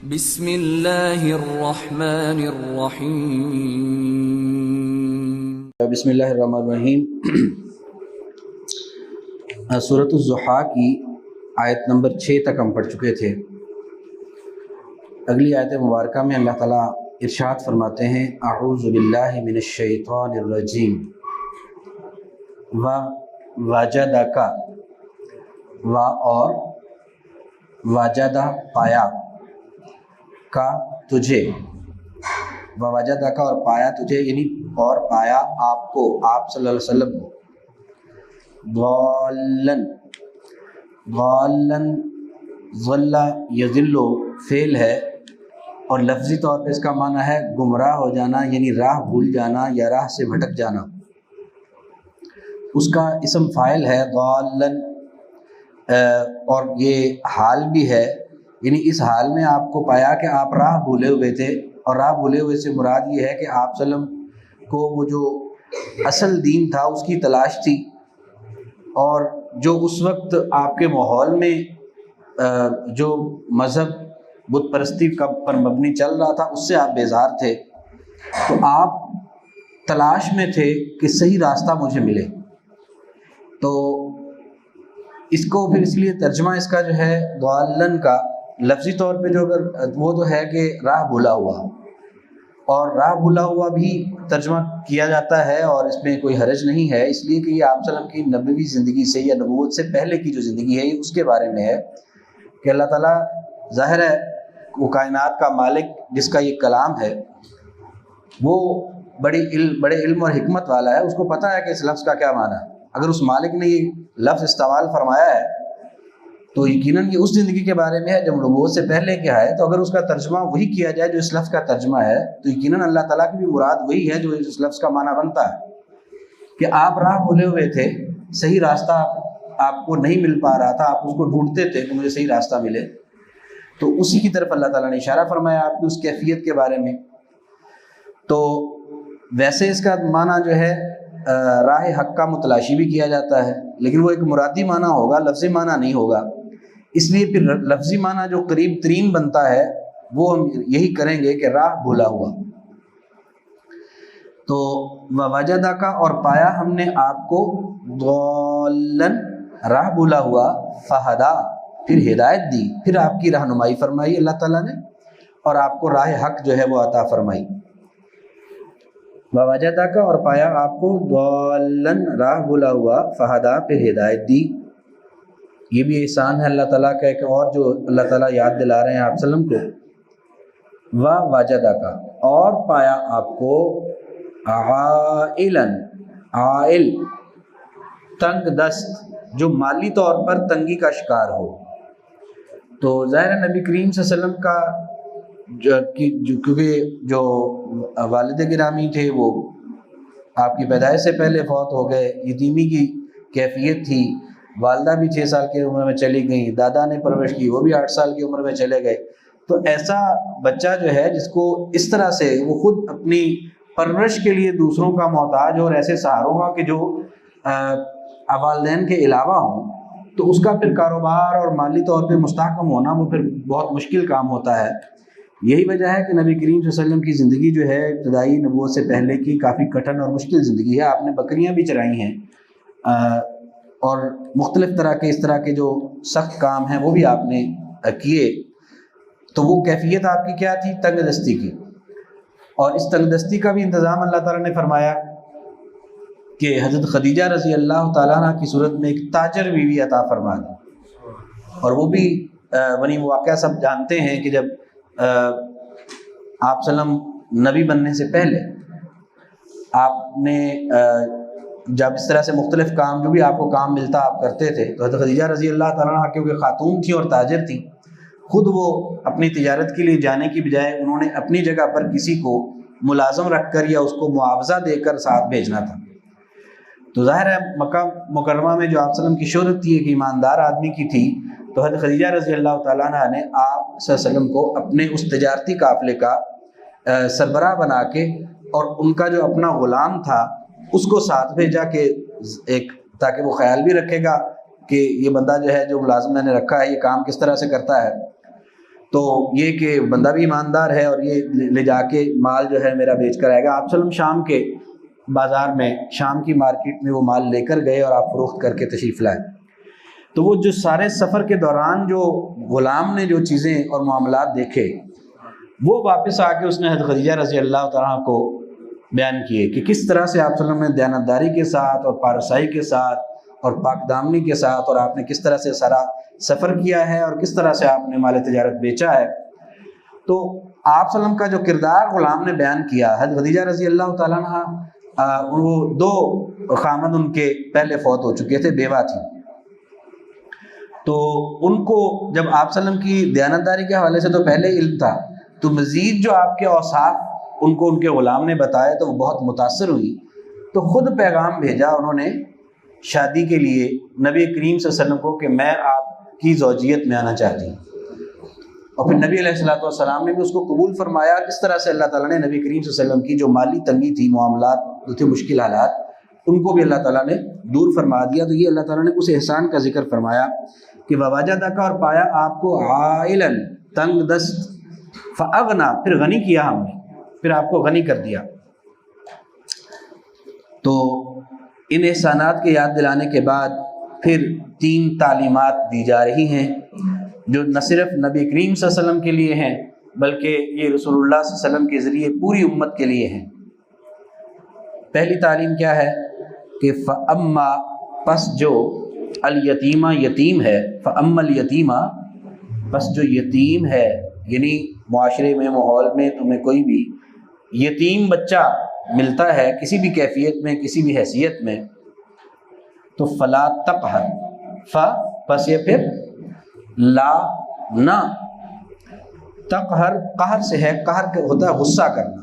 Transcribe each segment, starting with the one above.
بسم اللہ الرحمن الرحیم۔ بسم اللہ الرحمن الرحیم۔ سورۃ الضحیٰ کی آیت نمبر 6 تک ہم پڑھ چکے تھے۔ اگلی آیت مبارکہ میں اللہ تعالیٰ ارشاد فرماتے ہیں اعوذ باللہ من الشیطان الرجیم وجدک، اور وجدہ پایا، کا تجھے، وجدہ کا اور پایا تجھے، یعنی اور پایا آپ کو، آپ صلی اللہ علیہ وسلم کو، ضالن، ضالن، ضل یضل فعل ہے اور لفظی طور پہ اس کا معنی ہے گمراہ ہو جانا، یعنی راہ بھول جانا یا راہ سے بھٹک جانا۔ اس کا اسم فاعل ہے ضالن، اور یہ حال بھی ہے، یعنی اس حال میں آپ کو پایا کہ آپ راہ بھولے ہوئے تھے، اور راہ بھولے ہوئے سے مراد یہ ہے کہ آپ صلی اللہ علیہ وسلم کو وہ جو اصل دین تھا اس کی تلاش تھی، اور جو اس وقت آپ کے ماحول میں جو مذہب بت پرستی پر مبنی چل رہا تھا اس سے آپ بیزار تھے، تو آپ تلاش میں تھے کہ صحیح راستہ مجھے ملے۔ تو اس کو پھر اس لیے ترجمہ اس کا جو ہے ضالن کا لفظی طور پہ جو اگر وہ تو ہے کہ راہ بھولا ہوا، اور راہ بھولا ہوا بھی ترجمہ کیا جاتا ہے اور اس میں کوئی حرج نہیں ہے، اس لیے کہ یہ آپ صلی اللہ علیہ وسلم کی نبوی زندگی سے یا نبوت سے پہلے کی جو زندگی ہے یہ اس کے بارے میں ہے کہ اللہ تعالیٰ ظاہر ہے وہ کائنات کا مالک جس کا یہ کلام ہے وہ بڑے علم اور حکمت والا ہے، اس کو پتہ ہے کہ اس لفظ کا کیا معنی ہے۔ اگر اس مالک نے یہ لفظ استعمال فرمایا ہے تو یقیناً یہ اس زندگی کے بارے میں ہے جب نبوت سے پہلے کیا ہے، تو اگر اس کا ترجمہ وہی کیا جائے جو اس لفظ کا ترجمہ ہے تو یقیناً اللہ تعالیٰ کی بھی مراد وہی ہے جو اس لفظ کا معنی بنتا ہے کہ آپ راہ بھولے ہوئے تھے، صحیح راستہ آپ کو نہیں مل پا رہا تھا، آپ اس کو ڈھونڈتے تھے کہ مجھے صحیح راستہ ملے، تو اسی کی طرف اللہ تعالیٰ نے اشارہ فرمایا آپ کی اس کیفیت کے بارے میں۔ تو ویسے اس کا معنی جو ہے راہ حق کا متلاشی بھی کیا جاتا ہے، لیکن وہ ایک مرادی معنی ہوگا، لفظی معنی نہیں ہوگا، اس لیے پھر لفظی معنی جو قریب ترین بنتا ہے وہ ہم یہی کریں گے کہ راہ بھولا ہوا۔ تو وجدہ کا اور پایا ہم نے آپ کو ضالن راہ بھولا ہوا، فہدا پھر ہدایت دی، پھر آپ کی رہنمائی فرمائی اللہ تعالیٰ نے اور آپ کو راہ حق جو ہے وہ عطا فرمائی۔ وجدہ کا اور پایا آپ کو ضالن راہ بھولا ہوا، فہدا پھر ہدایت دی۔ یہ بھی احسان ہے اللہ تعالیٰ کا ایک اور جو اللہ تعالیٰ یاد دلا رہے ہیں آپ صلی اللہ علیہ وسلم کو، وجدہ کا اور پایا آپ کو عائلاً، عائل تنگ دست، جو مالی طور پر تنگی کا شکار ہو۔ تو ظاہر نبی کریم صلی اللہ علیہ وسلم کا کیونکہ جو والد گرامی تھے وہ آپ کی پیدائش سے پہلے فوت ہو گئے، یتیمی کی کیفیت تھی، والدہ بھی 6 سال کی عمر میں چلی گئیں، دادا نے پرورش کی وہ بھی 8 سال کی عمر میں چلے گئے۔ تو ایسا بچہ جو ہے جس کو اس طرح سے وہ خود اپنی پرورش کے لیے دوسروں کا محتاج اور ایسے سہاروں کا کہ جو والدین کے علاوہ ہوں، تو اس کا پھر کاروبار اور مالی طور پہ مستحکم ہونا وہ پھر بہت مشکل کام ہوتا ہے۔ یہی وجہ ہے کہ نبی کریم صلی اللہ علیہ وسلم کی زندگی جو ہے ابتدائی نبوت سے پہلے کی کافی کٹھن اور مشکل زندگی ہے۔ آپ نے بکریاں بھی چرائی ہیں اور مختلف طرح کے اس طرح کے جو سخت کام ہیں وہ بھی آپ نے کیے، تو وہ کیفیت آپ کی کیا تھی؟ تنگ دستی کی، اور اس تنگ دستی کا بھی انتظام اللہ تعالیٰ نے فرمایا کہ حضرت خدیجہ رضی اللہ تعالیٰ عنہ کی صورت میں ایک تاجر بیوی عطا فرما دی، اور وہ بھی بنی واقعہ سب جانتے ہیں کہ جب آپ صلی اللہ علیہ وسلم نبی بننے سے پہلے آپ نے جب اس طرح سے مختلف کام جو بھی آپ کو کام ملتا آپ کرتے تھے، تو حضرت خدیجہ رضی اللہ تعالیٰ عنہ کیونکہ خاتون تھی اور تاجر تھی، خود وہ اپنی تجارت کے لیے جانے کی بجائے انہوں نے اپنی جگہ پر کسی کو ملازم رکھ کر یا اس کو معاوضہ دے کر ساتھ بھیجنا تھا۔ تو ظاہر ہے مکہ مکرمہ میں جو آپ صلی اللہ علیہ وسلم کی شہرت تھی ایک ایماندار آدمی کی تھی، تو حضرت خدیجہ رضی اللہ تعالیٰ عنہ نے آپ صلی اللہ علیہ وسلم کو اپنے اس تجارتی قافلے کا سربراہ بنا کے اور ان کا جو اپنا غلام تھا اس کو ساتھ بھیجا کہ ایک تاکہ وہ خیال بھی رکھے گا کہ یہ بندہ جو ہے جو ملازم میں نے رکھا ہے یہ کام کس طرح سے کرتا ہے۔ تو یہ کہ بندہ بھی ایماندار ہے اور یہ لے جا کے مال جو ہے میرا بیچ کر آئے گا۔ آپ صلی اللہ علیہ وسلم شام کے بازار میں، شام کی مارکیٹ میں وہ مال لے کر گئے اور آپ فروخت کر کے تشریف لائے۔ تو وہ جو سارے سفر کے دوران جو غلام نے جو چیزیں اور معاملات دیکھے، وہ واپس آ کے اس نے حضرت خدیجہ رضی اللہ تعالیٰ کو بیان کیے کہ کس طرح سے آپ صلی اللہ علیہ وسلم نے دیانتداری کے ساتھ اور پارسائی کے ساتھ اور پاک دامنی کے ساتھ، اور آپ نے کس طرح سے سارا سفر کیا ہے اور کس طرح سے آپ نے مال تجارت بیچا ہے۔ تو آپ صلی اللہ علیہ وسلم کا جو کردار غلام نے بیان کیا، حضرت خدیجہ رضی اللہ تعالیٰ عنہ وہ 2 خامد ان کے پہلے فوت ہو چکے تھے، بیوہ تھیں، تو ان کو جب آپ صلی اللہ علیہ وسلم کی دیانتداری کے حوالے سے تو پہلے علم تھا، تو مزید جو آپ کے اوصاف ان کو ان کے غلام نے بتائے تو وہ بہت متاثر ہوئی، تو خود پیغام بھیجا انہوں نے شادی کے لیے نبی کریم صلی اللہ علیہ وسلم کو کہ میں آپ کی زوجیت میں آنا چاہتی ہوں، اور پھر نبی علیہ الصلوۃ والسلام نے بھی اس کو قبول فرمایا۔ اس طرح سے اللہ تعالیٰ نے نبی کریم صلی اللہ علیہ وسلم کی جو مالی تنگی تھی، معاملات جو تھے، مشکل حالات، ان کو بھی اللہ تعالیٰ نے دور فرما دیا۔ تو یہ اللہ تعالیٰ نے اس احسان کا ذکر فرمایا کہ وَوَجَدَكَ، اور پایا آپ کو عائلاً، تنگ دست، فَأَغْنَا، پھر غنی کیا ہم نے، پھر آپ کو غنی کر دیا۔ تو ان احسانات کے یاد دلانے کے بعد پھر 3 تعلیمات دی جا رہی ہیں جو نہ صرف نبی کریم صلی اللہ علیہ وسلم کے لیے ہیں بلکہ یہ رسول اللہ صلی اللہ علیہ وسلم کے ذریعے پوری امت کے لیے ہیں۔ پہلی تعلیم کیا ہے کہ فَأَمَّا، پس جو، الیتیمہ، یتیم ہے، فَأَمَّا الیتیمہ، پس جو یتیم ہے، یعنی معاشرے میں، ماحول میں تمہیں کوئی بھی یتیم بچہ ملتا ہے کسی بھی کیفیت میں، کسی بھی حیثیت میں، تو فلا تقہر، پس یہ پھر لا، نہ، تقہر قہر سے ہے، قہر ہوتا ہے غصہ کرنا،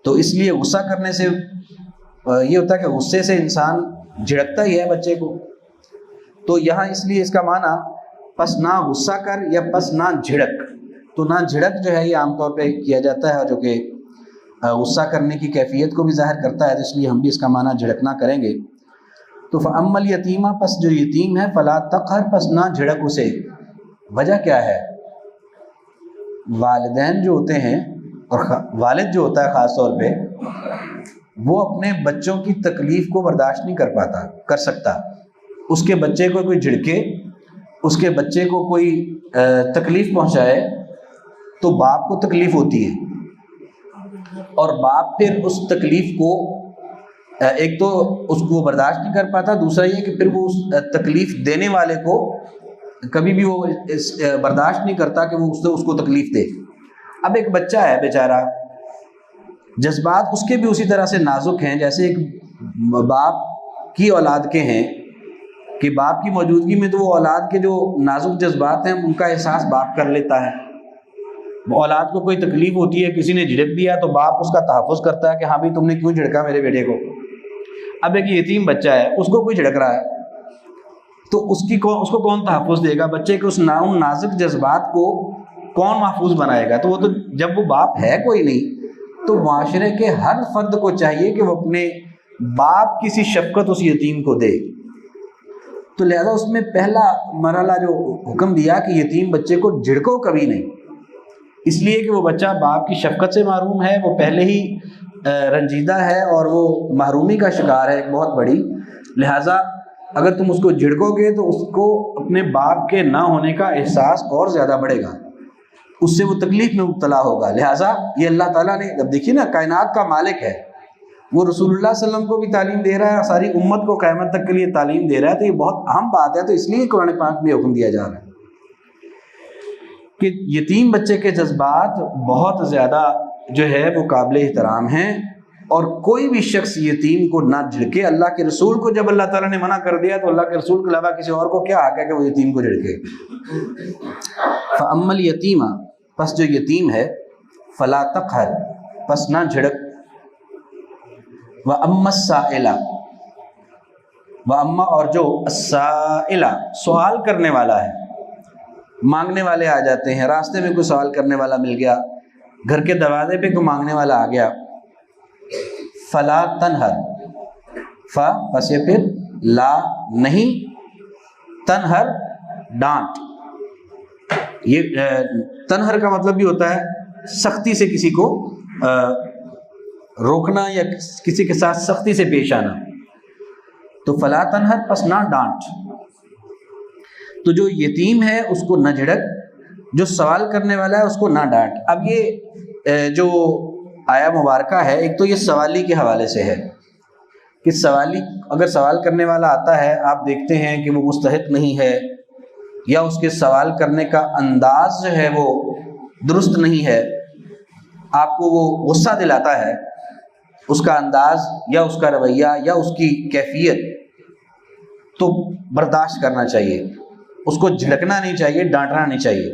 تو اس لیے غصہ کرنے سے یہ ہوتا ہے کہ غصے سے انسان جھڑکتا ہی ہے بچے کو، تو یہاں اس لیے اس کا معنی پس نہ غصہ کر یا پس نہ جھڑک، تو نہ جھڑک جو ہے یہ عام طور پہ کیا جاتا ہے جو کہ غصہ کرنے کی کیفیت کو بھی ظاہر کرتا ہے، تو اس لیے ہم بھی اس کا معنی جھڑکنا کریں گے۔ تو فَأَمَّا الْيَتِيمَ، پس جو یتیم ہے، فَلَا تَقْهَرْ، پس نہ جھڑک اسے۔ وجہ کیا ہے؟ والدین جو ہوتے ہیں اور والد جو ہوتا ہے خاص طور پہ، وہ اپنے بچوں کی تکلیف کو برداشت نہیں کر سکتا۔ اس کے بچے کو کوئی جھڑکے، اس کے بچے کو کوئی تکلیف پہنچائے تو باپ کو تکلیف ہوتی ہے، اور باپ پھر اس تکلیف کو ایک تو اس کو برداشت نہیں کر پاتا، دوسرا یہ کہ پھر وہ اس تکلیف دینے والے کو کبھی بھی وہ برداشت نہیں کرتا کہ وہ اس کو تکلیف دے۔ اب ایک بچہ ہے بیچارہ، جذبات اس کے بھی اسی طرح سے نازک ہیں جیسے ایک باپ کی اولاد کے ہیں، کہ باپ کی موجودگی میں تو وہ اولاد کے جو نازک جذبات ہیں ان کا احساس باپ کر لیتا ہے۔ اولاد کو کوئی تکلیف ہوتی ہے، کسی نے جھڑک دیا تو باپ اس کا تحفظ کرتا ہے کہ ہاں بھی تم نے کیوں جھڑکا میرے بیٹے کو۔ اب ایک یتیم بچہ ہے، اس کو کوئی جھڑک رہا ہے تو اس کو کون تحفظ دے گا؟ بچے کے اس نازک جذبات کو کون محفوظ بنائے گا؟ تو وہ تو جب وہ باپ ہے کوئی نہیں، تو معاشرے کے ہر فرد کو چاہیے کہ وہ اپنے باپ کی سی شفقت اس یتیم کو دے۔ تو لہذا اس میں پہلا مرحلہ جو حکم دیا کہ یتیم بچے کو جھڑکو کبھی نہیں، اس لیے کہ وہ بچہ باپ کی شفقت سے محروم ہے، وہ پہلے ہی رنجیدہ ہے اور وہ محرومی کا شکار ہے ایک بہت بڑی، لہٰذا اگر تم اس کو جھڑکو گے تو اس کو اپنے باپ کے نہ ہونے کا احساس اور زیادہ بڑھے گا، اس سے وہ تکلیف میں مبتلا ہوگا۔ لہٰذا یہ اللہ تعالیٰ نے، اب دیکھیے نا، کائنات کا مالک ہے، وہ رسول اللہ صلی اللہ علیہ وسلم کو بھی تعلیم دے رہا ہے، ساری امت کو قیامت تک کے لیے تعلیم دے رہا ہے، تو یہ بہت اہم بات ہے۔ تو اس لیے قرآن پاک میں حکم دیا جا رہا ہے کہ یتیم بچے کے جذبات بہت زیادہ جو ہے وہ قابل احترام ہیں، اور کوئی بھی شخص یتیم کو نہ جھڑکے۔ اللہ کے رسول کو جب اللہ تعالیٰ نے منع کر دیا تو اللہ کے رسول کے علاوہ کسی اور کو کیا حق ہے کہ وہ یتیم کو جھڑکے؟ فَأَمَّا الْيَتِيمَ، پس جو یتیم ہے، فَلَا تَقْهَرْ، پس نہ جھڑک، وَأَمَّا السَّائِلَ، وَأَمَّا اور جو، السَّائِلَ سوال کرنے والا ہے، مانگنے والے آ جاتے ہیں، راستے میں کوئی سوال کرنے والا مل گیا، گھر کے دروازے پہ کوئی مانگنے والا آ گیا، فلا تنہر، پس یہ پھر لا نہیں، تنہر ڈانٹ، یہ تنہر کا مطلب بھی ہوتا ہے سختی سے کسی کو روکنا یا کسی کے ساتھ سختی سے پیش آنا. تو فلا تنہر، پس نہ ڈانٹ. تو جو یتیم ہے اس کو نہ جھڑک، جو سوال کرنے والا ہے اس کو نہ ڈانٹ. اب یہ جو آیا مبارکہ ہے، ایک تو یہ سوالی کے حوالے سے ہے کہ سوالی اگر سوال کرنے والا آتا ہے، آپ دیکھتے ہیں کہ وہ مستحق نہیں ہے یا اس کے سوال کرنے کا انداز جو ہے وہ درست نہیں ہے، آپ کو وہ غصہ دلاتا ہے، اس کا انداز یا اس کا رویہ یا اس کی کیفیت، تو برداشت کرنا چاہیے. اس کو جھڑکنا نہیں چاہیے، ڈانٹنا نہیں چاہیے.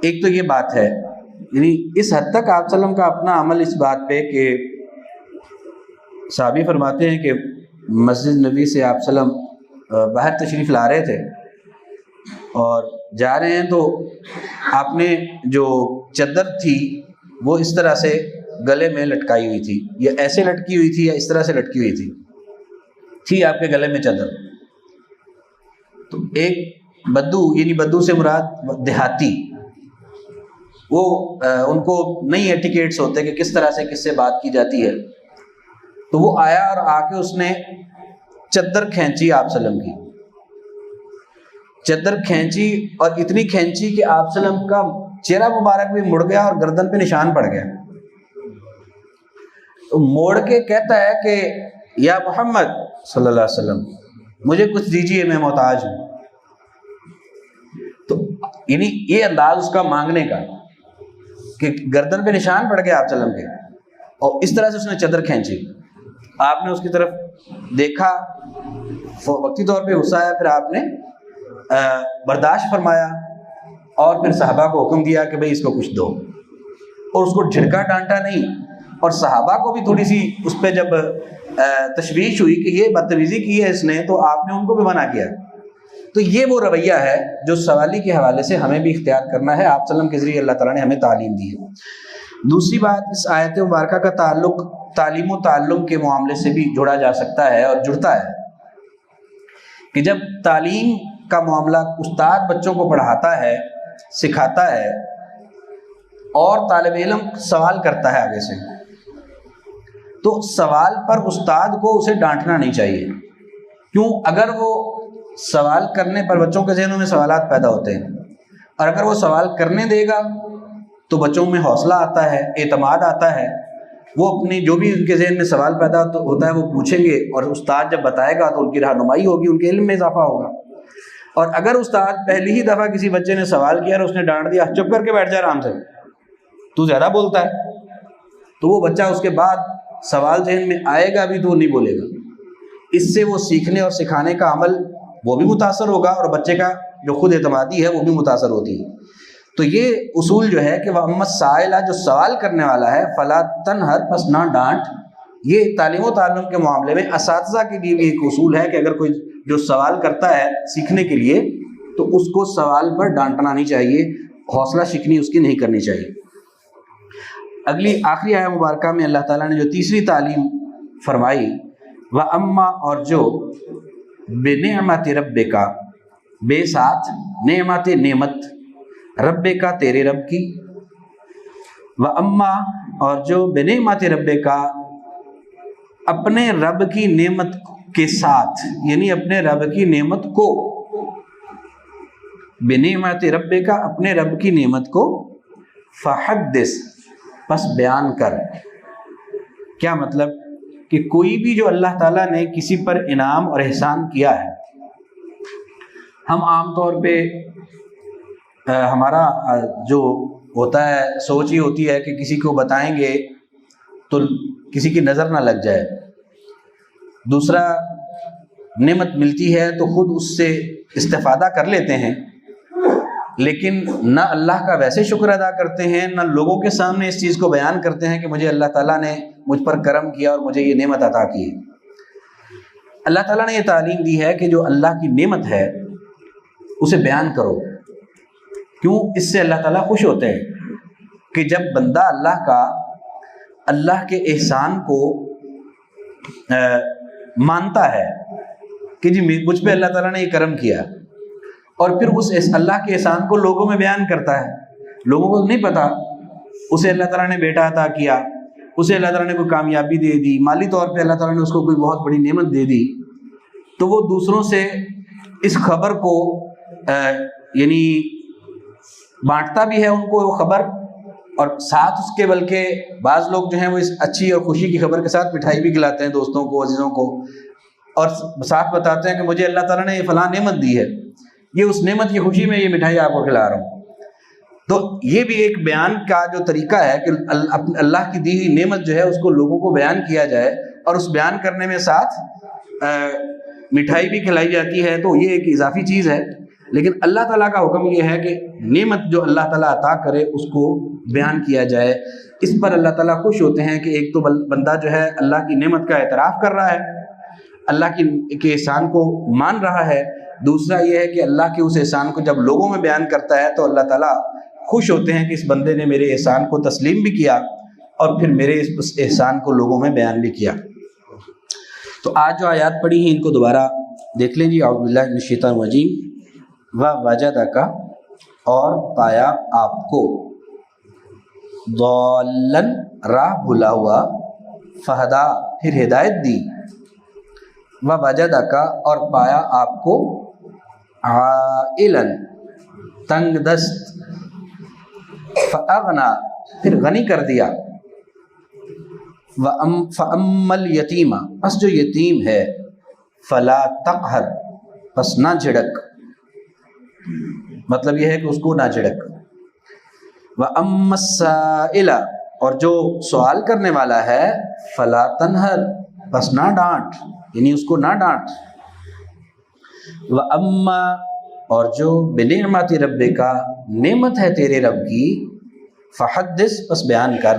ایک تو یہ بات ہے، یعنی اس حد تک آپ صلی اللہ علیہ وسلم کا اپنا عمل اس بات پہ کہ صحابی فرماتے ہیں کہ مسجد نبی سے آپ صلی اللہ علیہ وسلم باہر تشریف لا رہے تھے اور جا رہے ہیں، تو آپ نے جو چادر تھی وہ اس طرح سے گلے میں لٹکائی ہوئی تھی، یا ایسے لٹکی ہوئی تھی یا اس طرح سے لٹکی ہوئی تھی آپ کے گلے میں چادر. تو ایک بدو، یعنی بدو سے مراد دیہاتی، وہ ان کو نہیں ایٹیکیٹس ہوتے کہ کس طرح سے کس سے بات کی جاتی ہے، تو وہ آیا اور آ کے اس نے چادر کھینچی آپ صلی اللہ علیہ وسلم کی. چادر کھینچی اور اتنی کھینچی کہ آپ صلی اللہ علیہ وسلم کا چہرہ مبارک بھی مڑ گیا اور گردن پہ نشان پڑ گیا. تو موڑ کے کہتا ہے کہ یا محمد صلی اللہ علیہ وسلم مجھے کچھ دیجیے، میں محتاج ہوں. تو یعنی یہ انداز اس کا مانگنے کا کہ گردن پہ نشان پڑ گیا آپ صلی اللہ علیہ وسلم کے، اور اس طرح سے اس نے چادر کھینچی. آپ نے اس کی طرف دیکھا، وقتی طور پہ غصہ آیا، پھر آپ نے برداشت فرمایا اور پھر صحابہ کو حکم دیا کہ بھئی اس کو کچھ دو، اور اس کو جھڑکا ڈانٹا نہیں. اور صحابہ کو بھی تھوڑی سی اس پہ جب تشویش ہوئی کہ یہ بدتمیزی کی ہے اس نے، تو آپ نے ان کو بھی منع کیا. تو یہ وہ رویہ ہے جو سوالی کے حوالے سے ہمیں بھی اختیار کرنا ہے. آپ صلی اللہ علیہ وسلم کے ذریعے اللہ تعالیٰ نے ہمیں تعلیم دی ہے. دوسری بات، اس آیت مبارکہ کا تعلق تعلیم و تعلم کے معاملے سے بھی جوڑا جا سکتا ہے اور جڑتا ہے کہ جب تعلیم کا معاملہ استاد بچوں کو پڑھاتا ہے، سکھاتا ہے، اور طالب علم سوال کرتا ہے آگے سے، تو سوال پر استاد کو اسے ڈانٹنا نہیں چاہیے. کیوں؟ اگر وہ سوال کرنے پر بچوں کے ذہنوں میں سوالات پیدا ہوتے ہیں، اور اگر وہ سوال کرنے دے گا تو بچوں میں حوصلہ آتا ہے، اعتماد آتا ہے، وہ اپنی جو بھی ان کے ذہن میں سوال پیدا ہوتا ہے وہ پوچھیں گے، اور استاد جب بتائے گا تو ان کی رہنمائی ہوگی، ان کے علم میں اضافہ ہوگا. اور اگر استاد پہلی ہی دفعہ کسی بچے نے سوال کیا اور اس نے ڈانٹ دیا، چپ کر کے بیٹھ جا آرام سے، تو زیادہ بولتا ہے، تو وہ بچہ اس کے بعد سوال ذہن میں آئے گا بھی تو وہ نہیں بولے گا. اس سے وہ سیکھنے اور سکھانے کا عمل وہ بھی متاثر ہوگا، اور بچے کا جو خود اعتمادی ہے وہ بھی متاثر ہوتی ہے. تو یہ اصول جو ہے کہ وَأَمَّا السَّائِلَ، جو سوال کرنے والا ہے، فَلَا تَنْهَرْ، پس نہ ڈانٹ. یہ تعلیم و تعلم کے معاملے میں اساتذہ کے لیے بھی ایک اصول ہے کہ اگر کوئی جو سوال کرتا ہے سیکھنے کے لیے، تو اس کو سوال پر ڈانٹنا نہیں چاہیے، حوصلہ شکنی اس کی نہیں کرنی چاہیے. اگلی آخری آیہ مبارکہ میں اللہ تعالیٰ نے جو تیسری تعلیم فرمائی، وَأَمَّا، اور جو بِنِعْمَتِ رَبِّكَ، بے ساتھ نعمت، نعمت، ربِّکَ، تیرے رب کی، وَأَمَّا، اور جو بِنِعْمَتِ رَبِّكَ، اپنے رب کی نعمت کے ساتھ، یعنی اپنے رب کی نعمت کو، بِنِعْمَتِ رَبِّكَ، اپنے رب کی نعمت کو، فَحَدِّثْ، پس بیان کر. کیا مطلب؟ کہ کوئی بھی جو اللہ تعالیٰ نے کسی پر انعام اور احسان کیا ہے، ہم عام طور پہ ہمارا جو ہوتا ہے سوچ یہ ہوتی ہے کہ کسی کو بتائیں گے تو کسی کی نظر نہ لگ جائے. دوسرا، نعمت ملتی ہے تو خود اس سے استفادہ کر لیتے ہیں، لیکن نہ اللہ کا ویسے شکر ادا کرتے ہیں، نہ لوگوں کے سامنے اس چیز کو بیان کرتے ہیں کہ مجھے اللہ تعالیٰ نے مجھ پر کرم کیا اور مجھے یہ نعمت عطا کی. اللہ تعالیٰ نے یہ تعلیم دی ہے کہ جو اللہ کی نعمت ہے اسے بیان کرو. کیوں؟ اس سے اللہ تعالیٰ خوش ہوتے ہیں کہ جب بندہ اللہ کے احسان کو مانتا ہے کہ جی مجھ پہ اللہ تعالیٰ نے یہ کرم کیا، اور پھر اس اللہ کے احسان کو لوگوں میں بیان کرتا ہے. لوگوں کو نہیں پتہ اسے اللہ تعالیٰ نے بیٹا عطا کیا, اسے اللہ تعالیٰ نے کوئی کامیابی دے دی, مالی طور پہ اللہ تعالیٰ نے اس کو کوئی بہت بڑی نعمت دے دی, تو وہ دوسروں سے اس خبر کو یعنی بانٹتا بھی ہے ان کو وہ خبر, اور ساتھ اس کے بلکہ بعض لوگ جو ہیں وہ اس اچھی اور خوشی کی خبر کے ساتھ مٹھائی بھی کھلاتے ہیں دوستوں کو, عزیزوں کو, اور ساتھ بتاتے ہیں کہ مجھے اللہ تعالیٰ نے یہ فلاں نعمت دی ہے, یہ اس نعمت کی خوشی میں یہ مٹھائی آپ کو کھلا رہا ہوں. تو یہ بھی ایک بیان کا جو طریقہ ہے کہ اللہ کی دی ہوئی نعمت جو ہے اس کو لوگوں کو بیان کیا جائے, اور اس بیان کرنے میں ساتھ مٹھائی بھی کھلائی جاتی ہے, تو یہ ایک اضافی چیز ہے. لیکن اللہ تعالیٰ کا حکم یہ ہے کہ نعمت جو اللہ تعالیٰ عطا کرے اس کو بیان کیا جائے. اس پر اللہ تعالیٰ خوش ہوتے ہیں کہ ایک تو بندہ جو ہے اللہ کی نعمت کا اعتراف کر رہا ہے, اللہ کے احسان کو مان رہا ہے. دوسرا یہ ہے کہ اللہ کے اس احسان کو جب لوگوں میں بیان کرتا ہے تو اللہ تعالیٰ خوش ہوتے ہیں کہ اس بندے نے میرے احسان کو تسلیم بھی کیا اور پھر میرے اس احسان کو لوگوں میں بیان بھی کیا. تو آج جو آیات پڑھی ہیں ان کو دوبارہ دیکھ لیں جی. اعوذ باللہ من الشیطان الرجیم. ووجدک اور پایا آپ کو, ضالن راہ بھلا ہوا, فہدا پھر ہدایت دی, ووجدک اور پایا آپ کو, عائلن تنگ دست, فاغنا پھر غنی کر دیا, فاما الیتیم پس جو یتیم ہے, فلا تقہر پس نہ جھڑک, مطلب یہ ہے کہ اس کو نہ جھڑک. واما السائل اور جو سوال کرنے والا ہے, فلا تنہر پس نہ ڈانٹ, یعنی اس کو نہ ڈانٹ. واما اور جو بنعمت ربک نعمت ہے تیرے رب کی, فحدث پس بیان کر.